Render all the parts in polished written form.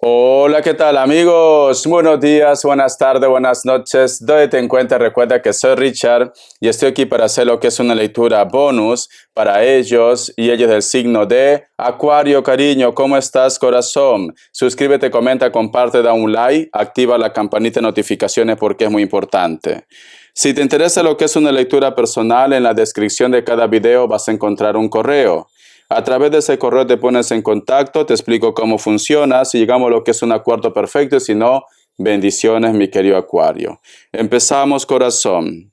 Hola, ¿qué tal amigos? Buenos días, buenas tardes, buenas noches. Donde te encuentres, recuerda que soy Richard y estoy aquí para hacer lo que es una lectura bonus para ellos y ellos del signo de Acuario, cariño. ¿Cómo estás, corazón? Suscríbete, comenta, comparte, da un like, activa la campanita de notificaciones porque es muy importante. Si te interesa lo que es una lectura personal, en la descripción de cada video vas a encontrar un correo. A través de ese correo te pones en contacto, te explico cómo funciona, si llegamos a lo que es un acuerdo perfecto, y si no, bendiciones, mi querido Acuario. Empezamos, corazón.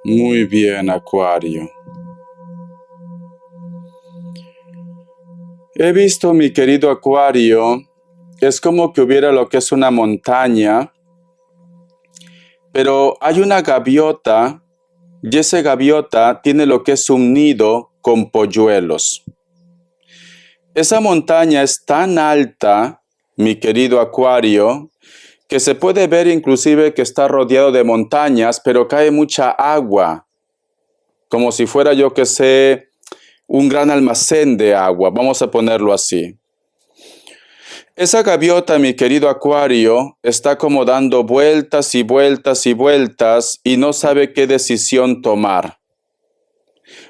Muy bien, Acuario. He visto, mi querido Acuario, es como que hubiera lo que es una montaña, pero hay una gaviota y esa gaviota tiene lo que es un nido con polluelos. Esa montaña es tan alta, mi querido Acuario, que se puede ver inclusive que está rodeado de montañas, pero cae mucha agua, como si fuera, yo que sé, un gran almacén de agua, vamos a ponerlo así. Esa gaviota, mi querido Acuario, está como dando vueltas y vueltas y vueltas y no sabe qué decisión tomar.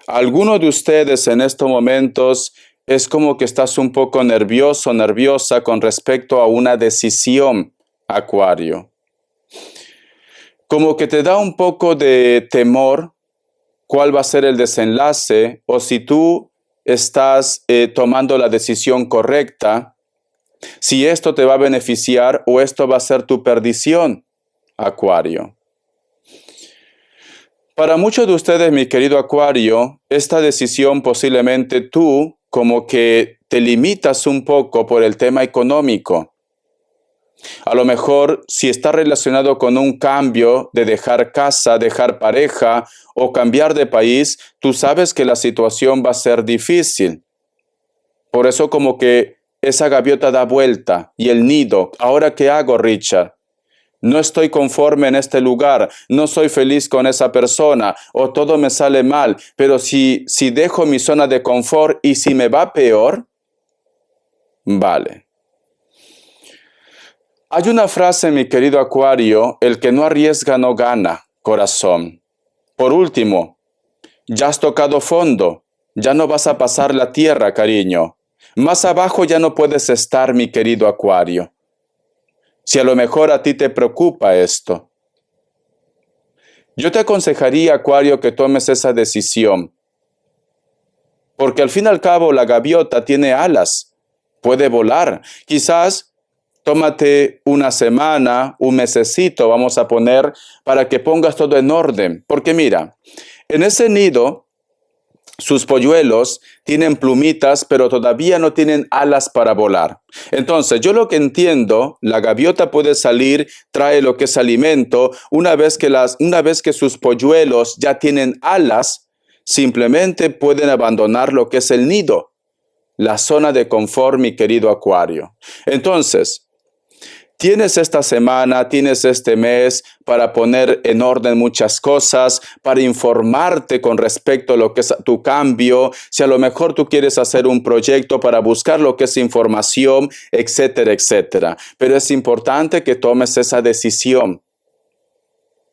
Alguno de ustedes en estos momentos es como que estás un poco nervioso, nerviosa con respecto a una decisión, Acuario. Como que te da un poco de temor cuál va a ser el desenlace o si tú estás tomando la decisión correcta, si esto te va a beneficiar o esto va a ser tu perdición, Acuario. Para muchos de ustedes, mi querido Acuario, esta decisión posiblemente tú como que te limitas un poco por el tema económico. A lo mejor si está relacionado con un cambio de dejar casa, dejar pareja o cambiar de país, tú sabes que la situación va a ser difícil. Por eso como que esa gaviota da vuelta y el nido. ¿Ahora qué hago, Richard? No estoy conforme en este lugar, no soy feliz con esa persona o todo me sale mal, pero si dejo mi zona de confort y si me va peor, vale. Hay una frase, mi querido Acuario, el que no arriesga no gana, corazón. Por último, ya has tocado fondo, ya no vas a pasar la tierra, cariño. Más abajo ya no puedes estar, mi querido Acuario. Si a lo mejor a ti te preocupa esto. Yo te aconsejaría, Acuario, que tomes esa decisión. Porque al fin y al cabo la gaviota tiene alas, puede volar. Quizás tómate una semana, un mesecito, vamos a poner, para que pongas todo en orden. Porque mira, en ese nido, sus polluelos tienen plumitas, pero todavía no tienen alas para volar. Entonces, yo lo que entiendo, la gaviota puede salir, trae lo que es alimento. Una vez que sus polluelos ya tienen alas, simplemente pueden abandonar lo que es el nido, la zona de confort, mi querido Acuario. Entonces, tienes esta semana, tienes este mes para poner en orden muchas cosas, para informarte con respecto a lo que es tu cambio, si a lo mejor tú quieres hacer un proyecto para buscar lo que es información, etcétera, etcétera. Pero es importante que tomes esa decisión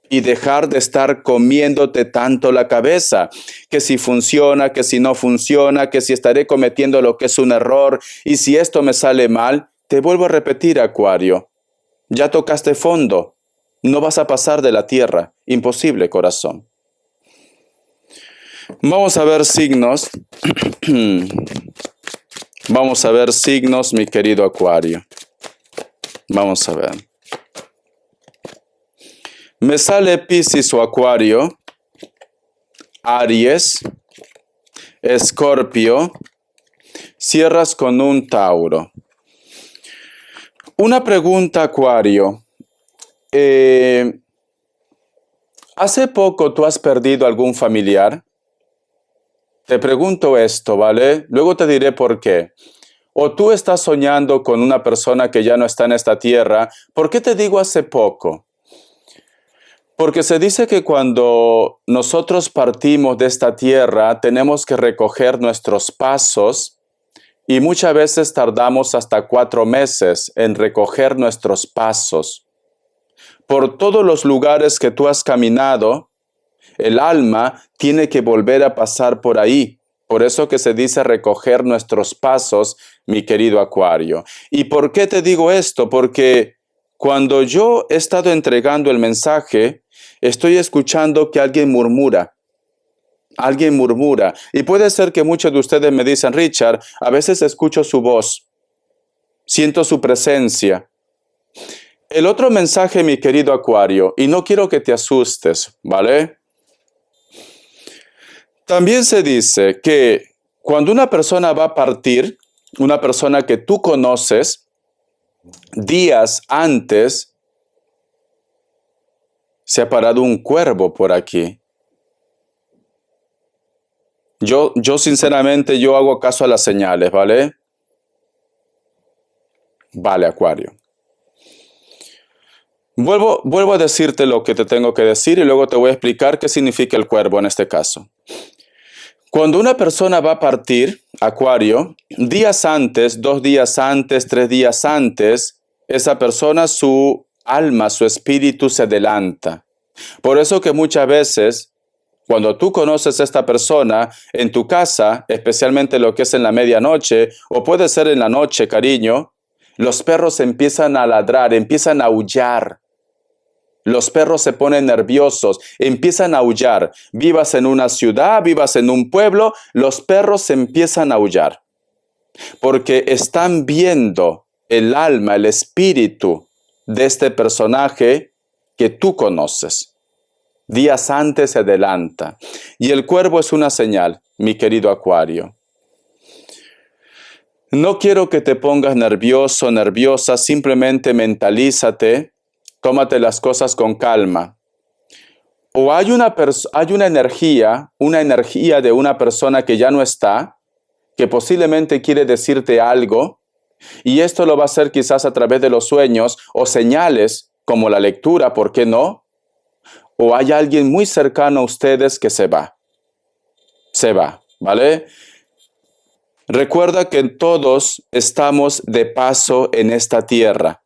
y dejar de estar comiéndote tanto la cabeza, que si funciona, que si no funciona, que si estaré cometiendo lo que es un error y si esto me sale mal. Te vuelvo a repetir, Acuario. Ya tocaste fondo, no vas a pasar de la tierra, imposible, corazón. Vamos a ver signos, vamos a ver signos, mi querido Acuario. Vamos a ver. Me sale Piscis o Acuario, Aries, Escorpio, cierras con un Tauro. Una pregunta, Acuario. ¿Hace poco tú has perdido algún familiar? Te pregunto esto, ¿vale? Luego te diré por qué. O tú estás soñando con una persona que ya no está en esta tierra. ¿Por qué te digo hace poco? Porque se dice que cuando nosotros partimos de esta tierra, tenemos que recoger nuestros pasos y muchas veces tardamos hasta 4 meses en recoger nuestros pasos. Por todos los lugares que tú has caminado, el alma tiene que volver a pasar por ahí. Por eso que se dice recoger nuestros pasos, mi querido Acuario. ¿Y por qué te digo esto? Porque cuando yo he estado entregando el mensaje, estoy escuchando que alguien murmura. Alguien murmura. Y puede ser que muchos de ustedes me dicen, Richard, a veces escucho su voz, siento su presencia. El otro mensaje, mi querido Acuario, y no quiero que te asustes, ¿vale? También se dice que cuando una persona va a partir, una persona que tú conoces, días antes se ha parado un cuervo por aquí. Yo sinceramente, yo hago caso a las señales, ¿vale? Vale, Acuario. Vuelvo a decirte lo que te tengo que decir y luego te voy a explicar qué significa el cuervo en este caso. Cuando una persona va a partir, Acuario, días antes, 2 días antes, 3 días antes, esa persona, su alma, su espíritu se adelanta. Por eso que muchas veces, cuando tú conoces a esta persona en tu casa, especialmente lo que es en la medianoche, o puede ser en la noche, cariño, los perros empiezan a ladrar, empiezan a aullar. Los perros se ponen nerviosos, empiezan a aullar. Vivas en una ciudad, vivas en un pueblo, los perros empiezan a aullar. Porque están viendo el alma, el espíritu de este personaje que tú conoces. Días antes se adelanta. Y el cuervo es una señal, mi querido Acuario. No quiero que te pongas nervioso, nerviosa, simplemente mentalízate. Tómate las cosas con calma. O hay una energía de una persona que ya no está, que posiblemente quiere decirte algo, y esto lo va a hacer quizás a través de los sueños o señales como la lectura, ¿por qué no? O hay alguien muy cercano a ustedes que se va, ¿vale? Recuerda que todos estamos de paso en esta tierra.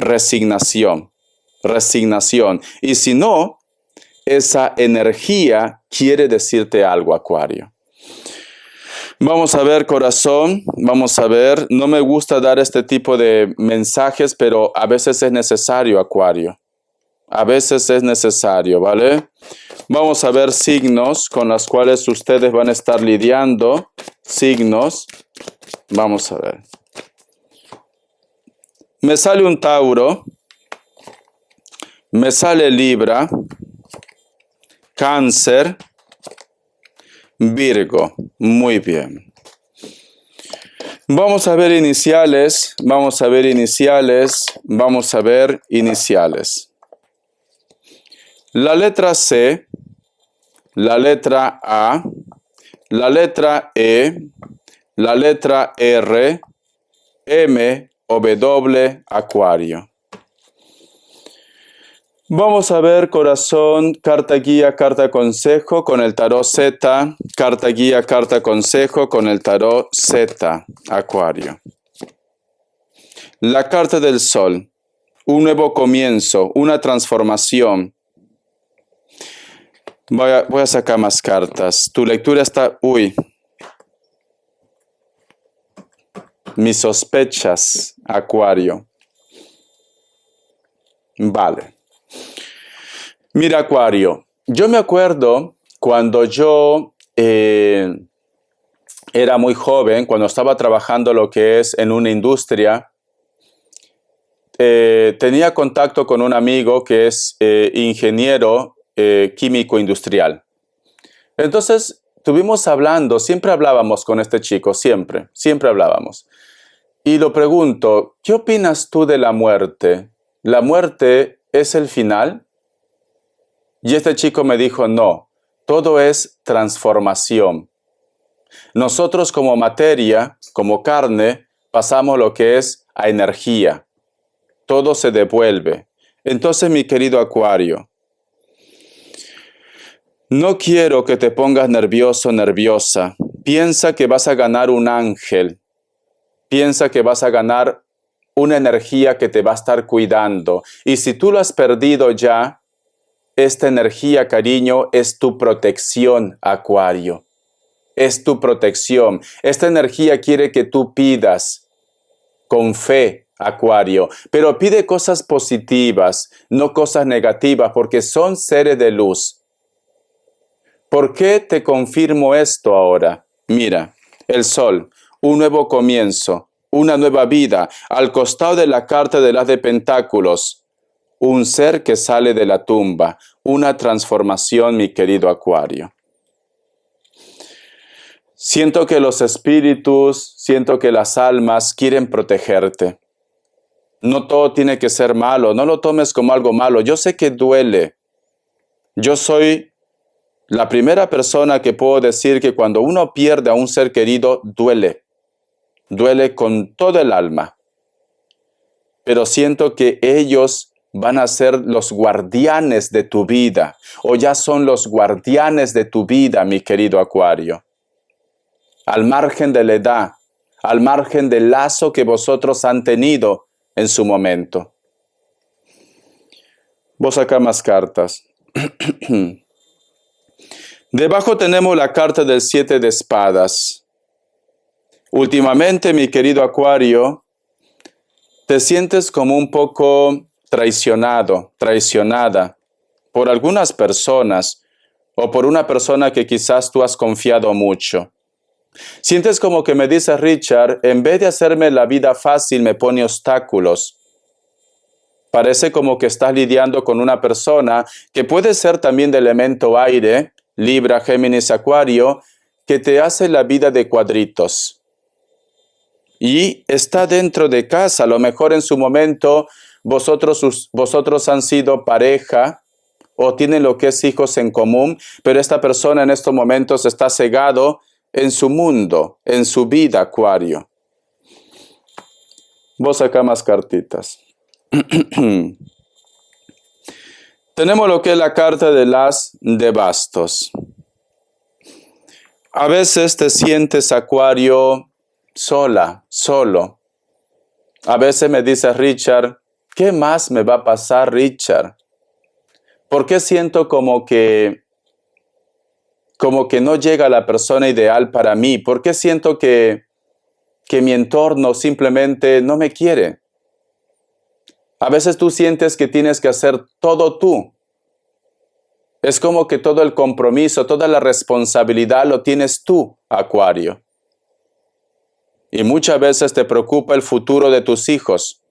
Resignación. Y si no, esa energía quiere decirte algo, Acuario. Vamos a ver, corazón, vamos a ver. No me gusta dar este tipo de mensajes, pero a veces es necesario, Acuario. A veces es necesario, ¿vale? Vamos a ver signos con los cuales ustedes van a estar lidiando. Signos. Vamos a ver. Me sale un Tauro, me sale Libra, Cáncer, Virgo. Muy bien. Vamos a ver iniciales, vamos a ver iniciales, vamos a ver iniciales. La letra C, la letra A, la letra E, la letra R, M o W, Acuario. Vamos a ver, corazón, carta guía, carta consejo con el tarot Z, carta guía, carta consejo con el tarot Z, Acuario. La carta del sol, un nuevo comienzo, una transformación. Voy a sacar más cartas. Tu lectura está... Uy. Mis sospechas, Acuario. Vale. Mira, Acuario, yo me acuerdo cuando yo era muy joven, cuando estaba trabajando lo que es en una industria, tenía contacto con un amigo que es ingeniero químico industrial. Entonces, estuvimos hablando, siempre hablábamos con este chico, siempre hablábamos. Y lo pregunto, ¿qué opinas tú de la muerte? ¿La muerte es el final? Y este chico me dijo, no, todo es transformación. Nosotros como materia, como carne, pasamos lo que es a energía. Todo se devuelve. Entonces, mi querido Acuario, no quiero que te pongas nervioso, nerviosa. Piensa que vas a ganar un ángel. Piensa que vas a ganar una energía que te va a estar cuidando. Y si tú lo has perdido ya, esta energía, cariño, es tu protección, Acuario. Es tu protección. Esta energía quiere que tú pidas con fe, Acuario, pero pide cosas positivas, no cosas negativas, porque son seres de luz. ¿Por qué te confirmo esto ahora? Mira, el sol, un nuevo comienzo, una nueva vida, al costado de la carta del as de pentáculos, un ser que sale de la tumba, una transformación, mi querido Acuario. Siento que los espíritus, siento que las almas quieren protegerte. No todo tiene que ser malo, no lo tomes como algo malo. Yo sé que duele. Yo soy la primera persona que puedo decir que cuando uno pierde a un ser querido, duele. Duele con todo el alma. Pero siento que ellos van a ser los guardianes de tu vida, o ya son los guardianes de tu vida, mi querido Acuario. Al margen de la edad, al margen del lazo que vosotros han tenido en su momento. Vos acá más cartas. Debajo tenemos la carta del 7 de espadas. Últimamente, mi querido Acuario, te sientes como un poco traicionado, traicionada por algunas personas o por una persona que quizás tú has confiado mucho. Sientes como que me dice Richard, en vez de hacerme la vida fácil, me pone obstáculos. Parece como que estás lidiando con una persona que puede ser también de elemento aire, Libra, Géminis, Acuario, que te hace la vida de cuadritos. Y está dentro de casa, a lo mejor en su momento vosotros han sido pareja o tienen lo que es hijos en común, pero esta persona en estos momentos está cegado en su mundo, en su vida, Acuario. Vos acá más cartitas. Tenemos lo que es la carta del as de bastos. A veces te sientes, Acuario, sola, solo. A veces me dice Richard, ¿qué más me va a pasar, Richard? ¿Por qué siento como que no llega la persona ideal para mí? ¿Por qué siento que mi entorno simplemente no me quiere? A veces tú sientes que tienes que hacer todo tú. Es como que todo el compromiso, toda la responsabilidad lo tienes tú, Acuario. Y muchas veces te preocupa el futuro de tus hijos.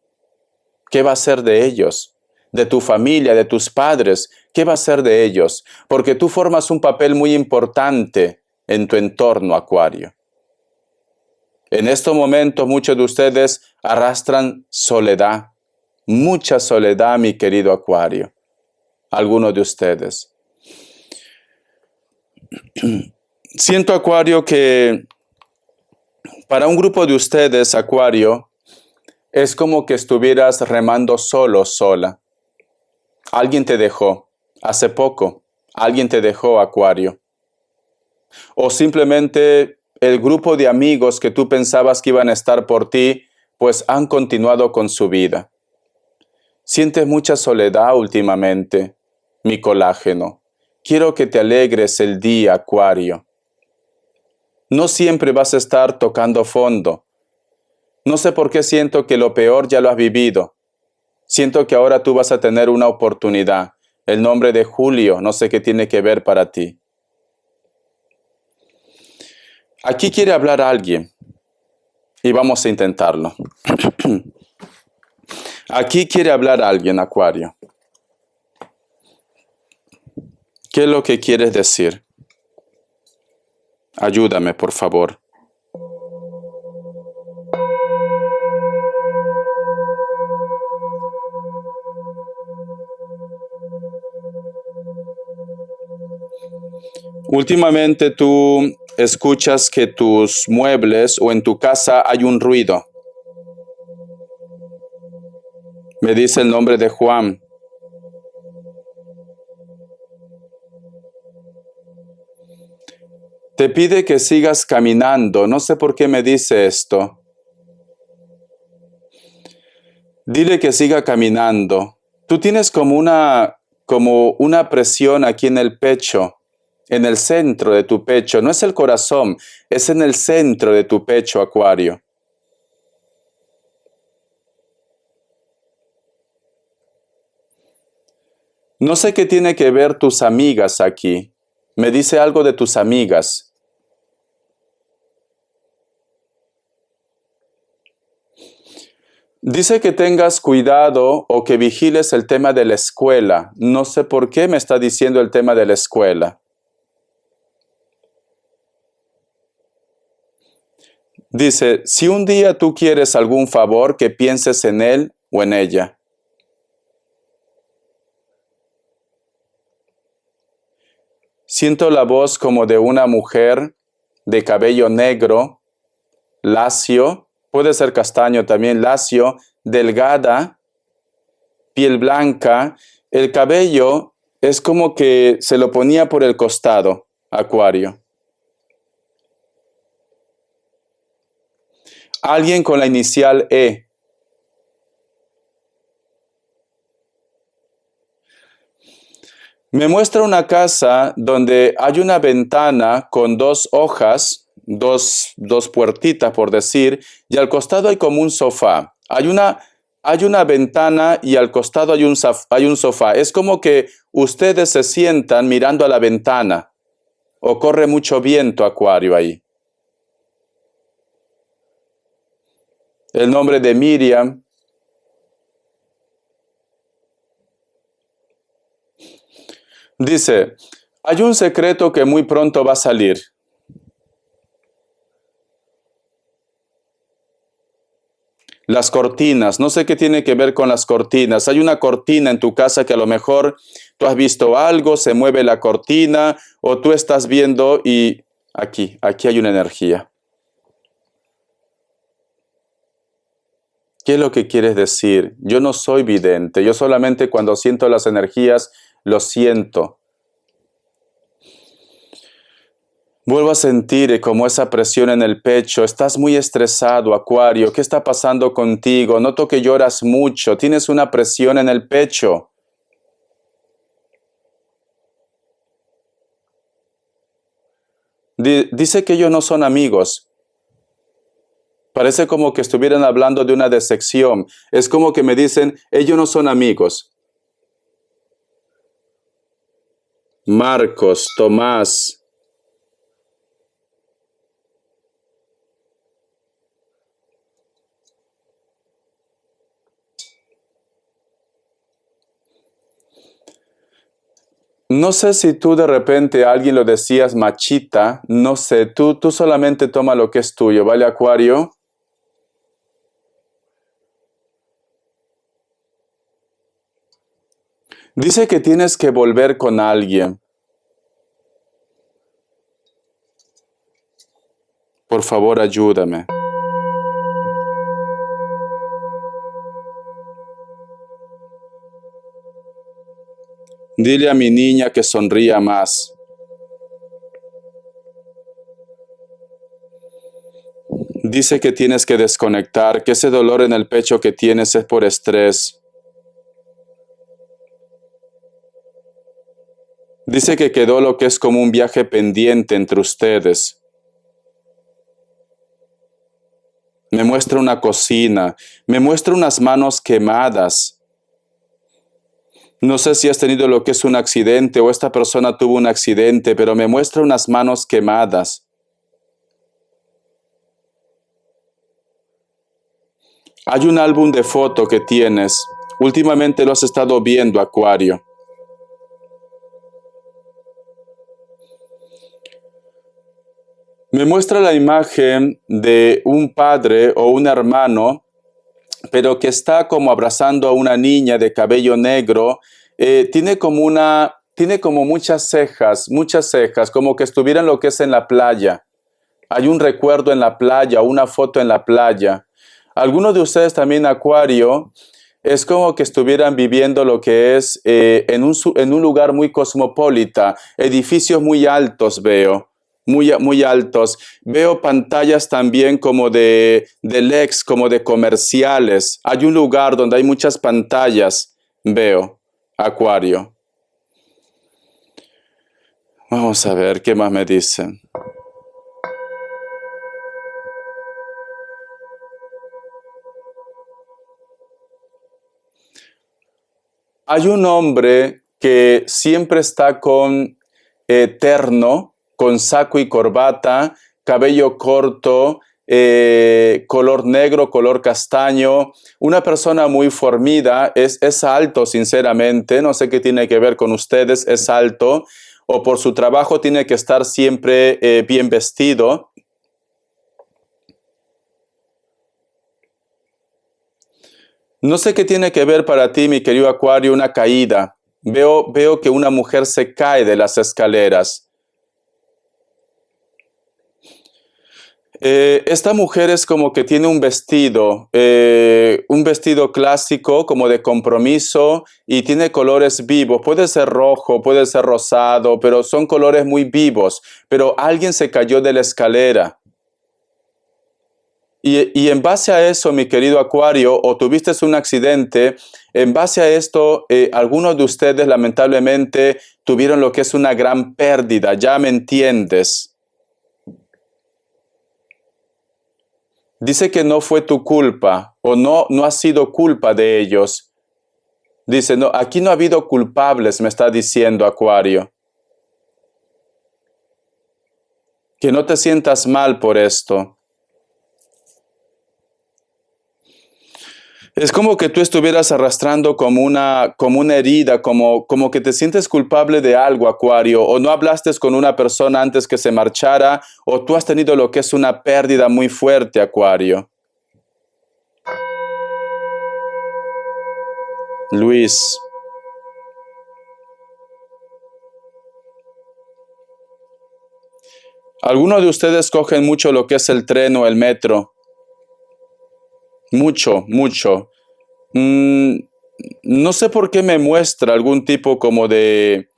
¿Qué va a ser de ellos? De tu familia, de tus padres. ¿Qué va a ser de ellos? Porque tú formas un papel muy importante en tu entorno, Acuario. En estos momentos muchos de ustedes arrastran soledad. Mucha soledad, mi querido Acuario. Algunos de ustedes. Siento, Acuario, que para un grupo de ustedes, Acuario, es como que estuvieras remando solo, sola. Alguien te dejó. Hace poco, alguien te dejó, Acuario. O simplemente el grupo de amigos que tú pensabas que iban a estar por ti, pues han continuado con su vida. Sientes mucha soledad últimamente, mi colágeno. Quiero que te alegres el día, Acuario. No siempre vas a estar tocando fondo. No sé por qué siento que lo peor ya lo has vivido. Siento que ahora tú vas a tener una oportunidad. El nombre de Julio, no sé qué tiene que ver para ti. Aquí quiere hablar alguien y vamos a intentarlo. Aquí quiere hablar alguien, Acuario. ¿Qué es lo que quieres decir? Ayúdame, por favor. Últimamente tú escuchas que tus muebles o en tu casa hay un ruido. Me dice el nombre de Juan. Te pide que sigas caminando. No sé por qué me dice esto. Dile que siga caminando. Tú tienes como una presión aquí en el pecho, en el centro de tu pecho. No es el corazón, es en el centro de tu pecho, Acuario. No sé qué tiene que ver tus amigas aquí. Me dice algo de tus amigas. Dice que tengas cuidado o que vigiles el tema de la escuela. No sé por qué me está diciendo el tema de la escuela. Dice, si un día tú quieres algún favor, que pienses en él o en ella. Siento la voz como de una mujer de cabello negro, lacio, puede ser castaño también, lacio, delgada, piel blanca. El cabello es como que se lo ponía por el costado, Acuario. Alguien con la inicial E. Me muestra una casa donde hay una ventana con dos hojas, dos puertitas por decir, y al costado hay como un sofá. Hay una ventana y al costado hay un sofá. Es como que ustedes se sientan mirando a la ventana o corre mucho viento, Acuario, ahí. El nombre de Miriam. Dice, hay un secreto que muy pronto va a salir. Las cortinas, no sé qué tiene que ver con las cortinas. Hay una cortina en tu casa que a lo mejor tú has visto algo, se mueve la cortina o tú estás viendo y aquí hay una energía. ¿Qué es lo que quieres decir? Yo no soy vidente, yo solamente cuando siento las energías, lo siento. Vuelvo a sentir como esa presión en el pecho. Estás muy estresado, Acuario. ¿Qué está pasando contigo? Noto que lloras mucho. Tienes una presión en el pecho. Dice que ellos no son amigos. Parece como que estuvieran hablando de una decepción. Es como que me dicen, ellos no son amigos. Marcos, Tomás. No sé si tú de repente a alguien lo decías machita, no sé, tú solamente toma lo que es tuyo, ¿vale, Acuario? Dice que tienes que volver con alguien. Por favor, ayúdame. Dile a mi niña que sonría más. Dice que tienes que desconectar, que ese dolor en el pecho que tienes es por estrés. Dice que quedó lo que es como un viaje pendiente entre ustedes. Me muestra una cocina, me muestra unas manos quemadas. No sé si has tenido lo que es un accidente o esta persona tuvo un accidente, pero me muestra unas manos quemadas. Hay un álbum de fotos que tienes. Últimamente lo has estado viendo, Acuario. Me muestra la imagen de un padre o un hermano, pero que está como abrazando a una niña de cabello negro. Tiene como muchas cejas, como que estuviera en lo que es en la playa. Hay un recuerdo en la playa, una foto en la playa. Algunos de ustedes también, Acuario, es como que estuvieran viviendo lo que es en un lugar muy cosmopolita, edificios muy altos veo, muy altos. Veo pantallas también como de LEDs, como de comerciales. Hay un lugar donde hay muchas pantallas, veo, Acuario. Vamos a ver qué más me dicen. Hay un hombre que siempre está con terno, con saco y corbata, cabello corto, color negro, color castaño, una persona muy formida, es alto sinceramente, no sé qué tiene que ver con ustedes, es alto, o por su trabajo tiene que estar siempre bien vestido. No sé qué tiene que ver para ti, mi querido Acuario, una caída. Veo que una mujer se cae de las escaleras. Esta mujer es como que tiene un vestido clásico, como de compromiso, y tiene colores vivos. Puede ser rojo, puede ser rosado, pero son colores muy vivos. Pero alguien se cayó de la escalera. Y en base a eso, mi querido Acuario, o tuviste un accidente, en base a esto, algunos de ustedes lamentablemente tuvieron lo que es una gran pérdida, ya me entiendes. Dice que no fue tu culpa, o no ha sido culpa de ellos. Dice, no, aquí no ha habido culpables, me está diciendo Acuario. Que no te sientas mal por esto. Es como que tú estuvieras arrastrando como una herida, como que te sientes culpable de algo, Acuario, o no hablaste con una persona antes que se marchara, o tú has tenido lo que es una pérdida muy fuerte, Acuario. Luis. Algunos de ustedes cogen mucho lo que es el tren o el metro. Mucho, mucho. No sé por qué me muestra algún tipo como de...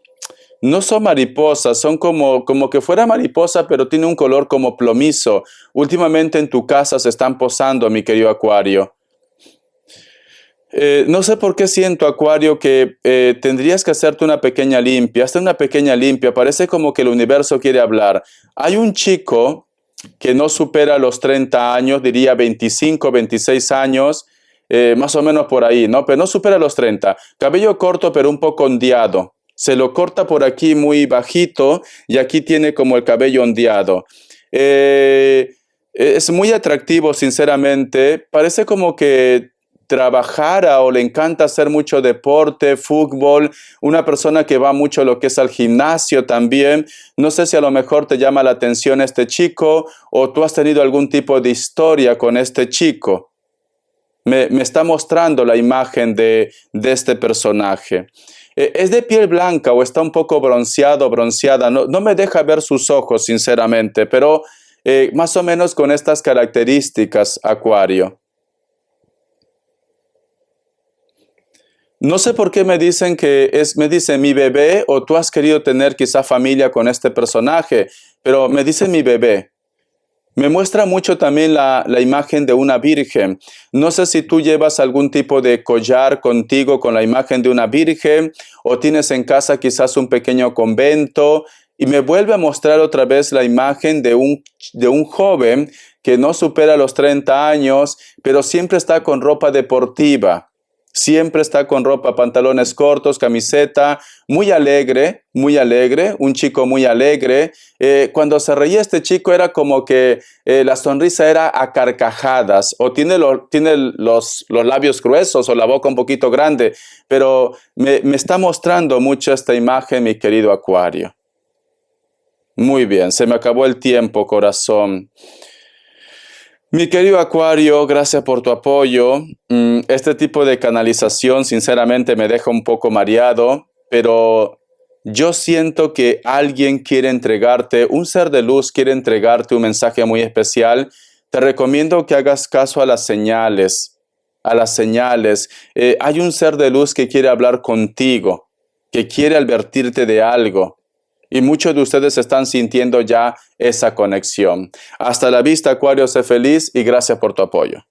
No son mariposas, son como que fuera mariposa, pero tiene un color como plomizo. Últimamente en tu casa se están posando, mi querido Acuario. No sé por qué siento, Acuario, que tendrías que hacerte una pequeña limpia. Hazte una pequeña limpia. Parece como que el universo quiere hablar. Hay un chico que no supera los 30 años, diría 25, 26 años, más o menos por ahí, ¿no? Pero no supera los 30. Cabello corto, pero un poco ondeado. Se lo corta por aquí muy bajito y aquí tiene como el cabello ondeado. Es muy atractivo, sinceramente. Parece como que trabajara o le encanta hacer mucho deporte, fútbol, una persona que va mucho a lo que es al gimnasio también. No sé si a lo mejor te llama la atención este chico o tú has tenido algún tipo de historia con este chico. Me está mostrando la imagen de este personaje. Es de piel blanca o está un poco bronceada. No me deja ver sus ojos, sinceramente, pero más o menos con estas características, Acuario. No sé por qué me dicen me dicen mi bebé o tú has querido tener quizá familia con este personaje, pero me dicen mi bebé. Me muestra mucho también la imagen de una virgen. No sé si tú llevas algún tipo de collar contigo con la imagen de una virgen o tienes en casa quizás un pequeño convento y me vuelve a mostrar otra vez la imagen de un joven que no supera los 30 años, pero siempre está con ropa deportiva. Siempre está con ropa, pantalones cortos, camiseta, muy alegre, un chico muy alegre. Cuando se reía este chico era como que la sonrisa era a carcajadas, o tiene los labios gruesos o la boca un poquito grande, pero me está mostrando mucho esta imagen, mi querido Acuario. Muy bien, se me acabó el tiempo, corazón. Mi querido Acuario, gracias por tu apoyo. Este tipo de canalización sinceramente me deja un poco mareado, pero yo siento que alguien quiere entregarte, un ser de luz quiere entregarte un mensaje muy especial. Te recomiendo que hagas caso a las señales, hay un ser de luz que quiere hablar contigo, que quiere advertirte de algo. Y muchos de ustedes están sintiendo ya esa conexión. Hasta la vista, Acuario, sé feliz y gracias por tu apoyo.